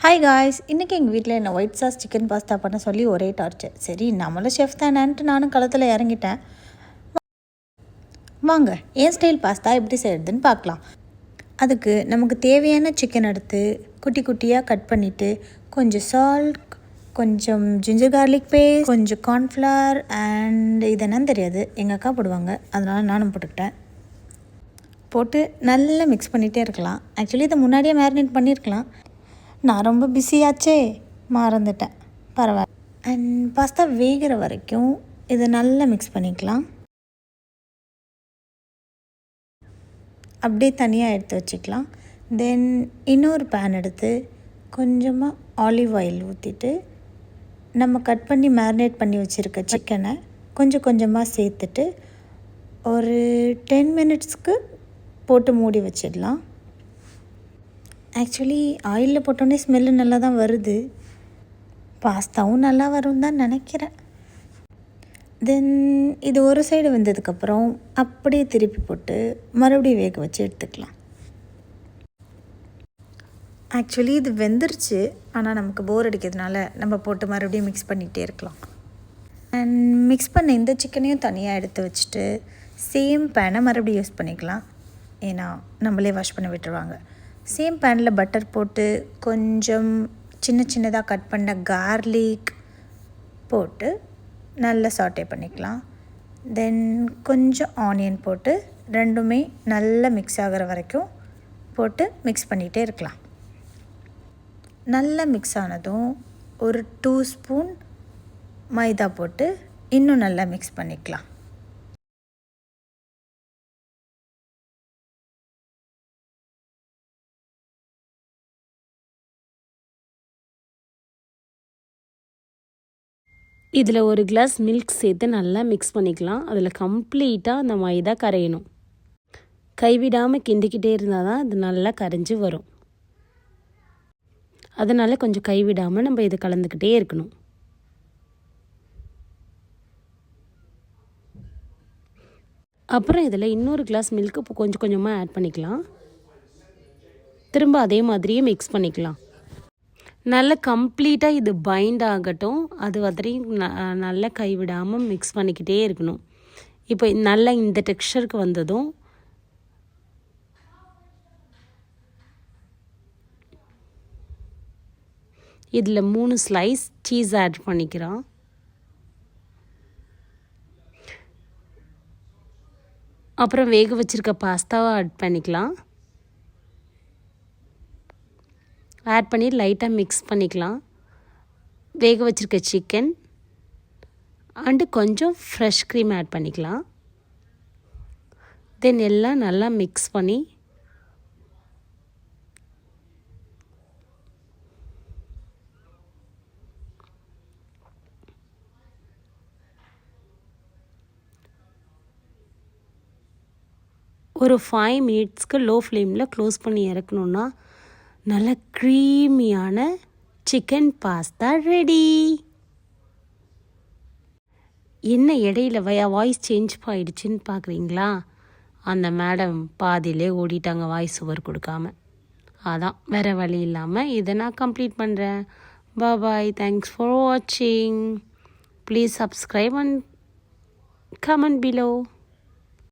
Hi guys, இன்றைக்கி எங்கள் வீட்டில் என்ன ஒயிட் சாஸ் சிக்கன் பாஸ்தா பண்ண சொல்லி ஒரே டார்ச்சர். சரி, நம்மளும் ஷெஃப் தானேன்ட்டு நானும் களத்தில் இறங்கிட்டேன். வாங்க என் ஸ்டைல் பாஸ்தா எப்படி செய்கிறதுன்னு பார்க்கலாம். அதுக்கு நமக்கு தேவையான சிக்கன் எடுத்து குட்டி குட்டியாக கட் பண்ணிவிட்டு கொஞ்சம் சால்ட், கொஞ்சம் ஜிஞ்சர் கார்லிக் பேஸ்ட், கொஞ்சம் கார்ன்ஃப்ளவர் அண்ட் இது என்னன்னு தெரியாது, எங்கள் அக்கா போடுவாங்க, அதனால் நானும் போட்டுக்கிட்டேன். போட்டு நல்லா மிக்ஸ் பண்ணிகிட்டே இருக்கலாம். ஆக்சுவலி இதை முன்னாடியே மேரினேட் பண்ணியிருக்கலாம். நான் ரொம்ப பிஸியாச்சே, மறந்துட்டேன். பரவாயில்ல. அண்ட் பாஸ்தா வேகிற வரைக்கும் இதை நல்லா மிக்ஸ் பண்ணிக்கலாம். அப்படியே தனியாக எடுத்து வச்சுக்கலாம். தென் இன்னொரு பேன் எடுத்து கொஞ்சமாக ஆலிவ் ஆயில் ஊற்றிட்டு நம்ம கட் பண்ணி மேரினேட் பண்ணி வச்சுருக்க சிக்கனை கொஞ்சம் கொஞ்சமாக சேர்த்துட்டு ஒரு 10 மினிட்ஸ்க்கு போட்டு மூடி வச்சிடலாம். ஆக்சுவலி ஆயிலில் போட்டோன்னே ஸ்மெல்லு நல்லா தான் வருது. பாஸ்தாவும் நல்லா வரும் தான் நினைக்கிறேன். தென் இது ஒரு சைடு வெந்ததுக்கப்புறம் அப்படியே திருப்பி போட்டு மறுபடியும் வேக வச்சு எடுத்துக்கலாம். ஆக்சுவலி இது வெந்துருச்சு, ஆனால் நமக்கு போர் அடிக்கிறதுனால நம்ம போட்டு மறுபடியும் மிக்ஸ் பண்ணிகிட்டே இருக்கலாம். அண்ட் மிக்ஸ் பண்ண இந்த சிக்கனையும் தனியாக எடுத்து வச்சுட்டு சேம் பேனை மறுபடியும் யூஸ் பண்ணிக்கலாம். ஏன்னா நம்மளே வாஷ் பண்ண விட்டுருவாங்க. சேம் பேனில் பட்டர் போட்டு கொஞ்சம் சின்ன சின்னதாக கட் பண்ண கார்லிக் போட்டு நல்லா சாட்டே பண்ணிக்கலாம். தென் கொஞ்சம் ஆனியன் போட்டு ரெண்டுமே நல்லா மிக்ஸ் ஆகிற வரைக்கும் போட்டு மிக்ஸ் பண்ணிகிட்டே இருக்கலாம். நல்லா மிக்ஸ் ஆனதும் ஒரு 2 ஸ்பூன் மைதா போட்டு இன்னும் நல்லா மிக்ஸ் பண்ணிக்கலாம். இதில் ஒரு கிளாஸ் மில்க் சேர்த்து நல்லா மிக்ஸ் பண்ணிக்கலாம். அதில் கம்ப்ளீட்டாக அந்த மைதா கரையணும். கைவிடாமல் கிண்டிக்கிட்டே இருந்தால் தான் அது நல்லா கரைஞ்சி வரும். அதனால் கொஞ்சம் கைவிடாமல் நம்ம இது கலந்துக்கிட்டே இருக்கணும். அப்புறம் இதில் இன்னொரு கிளாஸ் மில்க்கு கொஞ்சம் கொஞ்சமாக ஆட் பண்ணிக்கலாம். திரும்ப அதே மாதிரியே மிக்ஸ் பண்ணிக்கலாம். நல்லா கம்ப்ளீட்டாக இது பைண்ட் ஆகட்டும். அது வரையும் நல்லா கைவிடாமல் மிக்ஸ் பண்ணிக்கிட்டே இருக்கணும். இப்போ நல்லா இந்த டெக்ஸ்சருக்கு வந்ததும் இதில் 3 ஸ்லைஸ் சீஸ் ஆட் பண்ணிக்கிறோம். அப்புறம் வேக வச்சுருக்க பாஸ்தாவை ஆட் பண்ணிக்கலாம். ஆட் பண்ணி லைட்டாக மிக்ஸ் பண்ணிக்கலாம். வேக வச்சுருக்க சிக்கன் அண்டு கொஞ்சம் ஃப்ரெஷ் க்ரீம் ஆட் பண்ணிக்கலாம். தென் எல்லாம் நல்லா மிக்ஸ் பண்ணி ஒரு 5 மினிட்ஸ்க்கு லோ ஃப்ளேமில் க்ளோஸ் பண்ணி இறக்கணுன்னா நல்ல க்ரீமியான சிக்கன் பாஸ்தா ரெடி. என்ன இடையில வாய்ஸ் சேஞ்ச் ஆகிடுச்சின்னு பார்க்குறீங்களா? அந்த மேடம் பாதியிலே ஓடிட்டாங்க வாய்ஸ் ஓவர் கொடுக்காம. அதான் வேறு வழி இல்லாமல் இதை நான் கம்ப்ளீட் பண்ணுறேன். பாய், தேங்க்ஸ் ஃபார் வாட்சிங். Please subscribe and comment below.